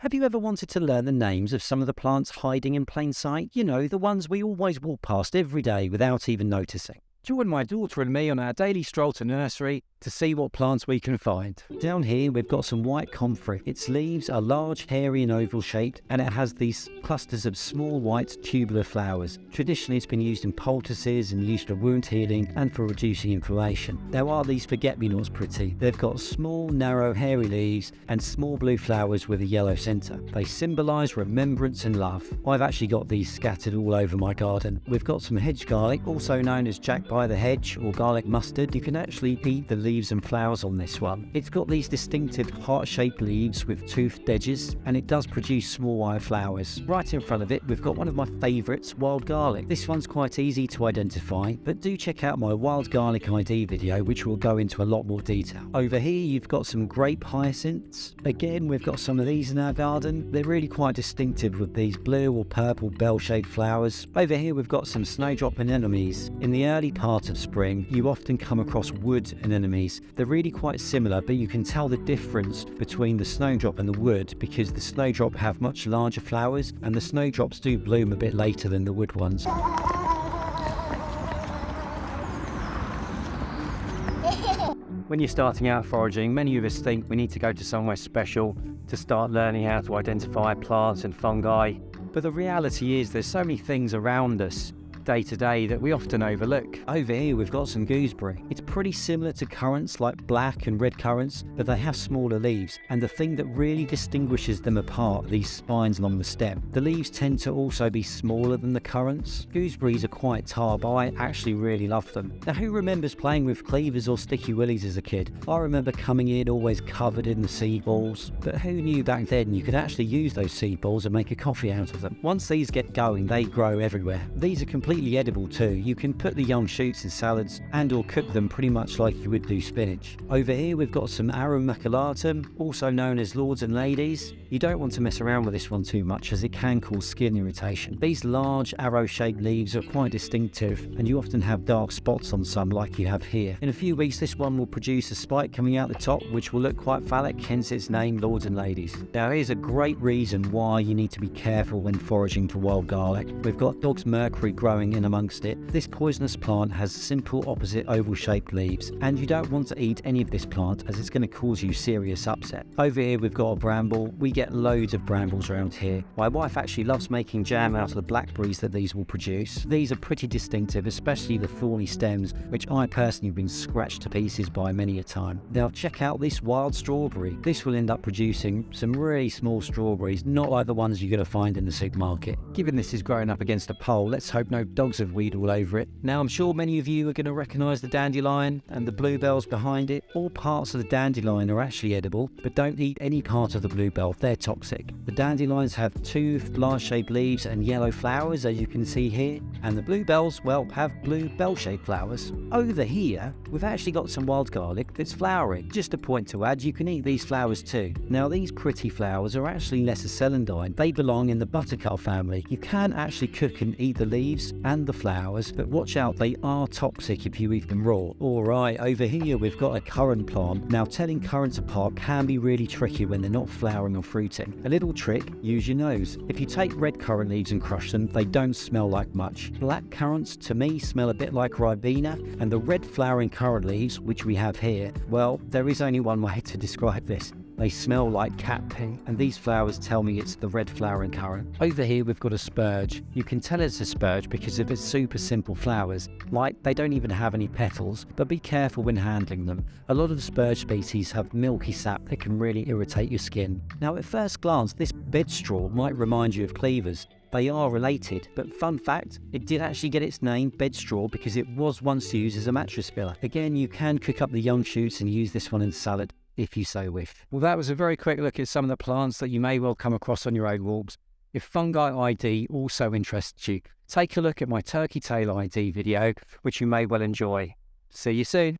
Have you ever wanted to learn the names of some of the plants hiding in plain sight? You know, the ones we always walk past every day without even noticing. Join my daughter and me on our daily stroll to nursery to see what plants we can find. Down here we've got some white comfrey. Its leaves are large, hairy and oval shaped, and it has these clusters of small white tubular flowers. Traditionally it's been used in poultices and used for wound healing and for reducing inflammation. Now, are these forget-me-nots pretty? They've got small, narrow, hairy leaves and small blue flowers with a yellow centre. They symbolise remembrance and love. I've actually got these scattered all over my garden. We've got some hedge garlic, also known as Jack by the hedge or garlic mustard. You can actually eat the leaves and flowers on this one. It's got these distinctive heart-shaped leaves with toothed edges, and it does produce small white flowers. Right in front of it we've got one of my favourites, wild garlic. This one's quite easy to identify, but do check out my wild garlic ID video, which will go into a lot more detail. Over here you've got some grape hyacinths. Again, we've got some of these in our garden. They're really quite distinctive with these blue or purple bell-shaped flowers. Over here we've got some snowdrop anemones. In the early part of spring you often come across wood anemones. They're really quite similar, but you can tell the difference between the snowdrop and the wood because the snowdrop have much larger flowers and the snowdrops do bloom a bit later than the wood ones. When you're starting out foraging, many of us think we need to go to somewhere special to start learning how to identify plants and fungi, but the reality is there's so many things around us day to day that we often overlook. Over here we've got some gooseberry. It's pretty similar to currants like black and red currants, but they have smaller leaves, and the thing that really distinguishes them apart are these spines along the stem. The leaves tend to also be smaller than the currants. Gooseberries are quite tart, but I actually really love them. Now, who remembers playing with cleavers or sticky willies as a kid? I remember coming in always covered in the seed balls, but who knew back then you could actually use those seed balls and make a coffee out of them? Once these get going, they grow everywhere. These are completely edible too. You can put the young shoots in salads and or cook them pretty much like you would do spinach. Over here we've got some Arum maculatum, also known as lords and ladies. You don't want to mess around with this one too much as it can cause skin irritation. These large arrow-shaped leaves are quite distinctive and you often have dark spots on some like you have here. In a few weeks this one will produce a spike coming out the top which will look quite phallic, hence its name lords and ladies. Now, here's a great reason why you need to be careful when foraging for wild garlic. We've got dog's mercury growing in amongst it. This poisonous plant has simple opposite oval shaped leaves and you don't want to eat any of this plant as it's going to cause you serious upset. Over here we've got a bramble. We get loads of brambles around here. My wife actually loves making jam out of the blackberries that these will produce. These are pretty distinctive, especially the thorny stems, which I personally have been scratched to pieces by many a time. Now check out this wild strawberry. This will end up producing some really small strawberries, not like the ones you're going to find in the supermarket. Given this is growing up against a pole, let's hope no dogs have weed all over it. Now, I'm sure many of you are going to recognise the dandelion and the bluebells behind it. All parts of the dandelion are actually edible, but don't eat any part of the bluebell, they're toxic. The dandelions have toothed, large-shaped leaves and yellow flowers, as you can see here, and the bluebells, well, have blue bell-shaped flowers. Over here, we've actually got some wild garlic that's flowering. Just a point to add, you can eat these flowers too. Now, these pretty flowers are actually lesser celandine. They belong in the buttercup family. You can actually cook and eat the leaves and the flowers, but watch out, they are toxic if you eat them raw. Alright, over here we've got a currant plant. Now, telling currants apart can be really tricky when they're not flowering or fruiting. A little trick, use your nose. If you take red currant leaves and crush them, they don't smell like much. Black currants, to me, smell a bit like ribena, and the red flowering currant leaves, which we have here, well, there is only one way to describe this. They smell like cat pee, and these flowers tell me it's the red flowering currant. Over here we've got a spurge. You can tell it's a spurge because of its super simple flowers. Like, they don't even have any petals, but be careful when handling them. A lot of the spurge species have milky sap that can really irritate your skin. Now, at first glance, this bedstraw might remind you of cleavers. They are related, but fun fact, it did actually get its name bedstraw because it was once used as a mattress filler. Again, you can cook up the young shoots and use this one in salad, if you so wish. Well, that was a very quick look at some of the plants that you may well come across on your own walks. If fungi ID also interests you, take a look at my turkey tail ID video, which you may well enjoy. See you soon.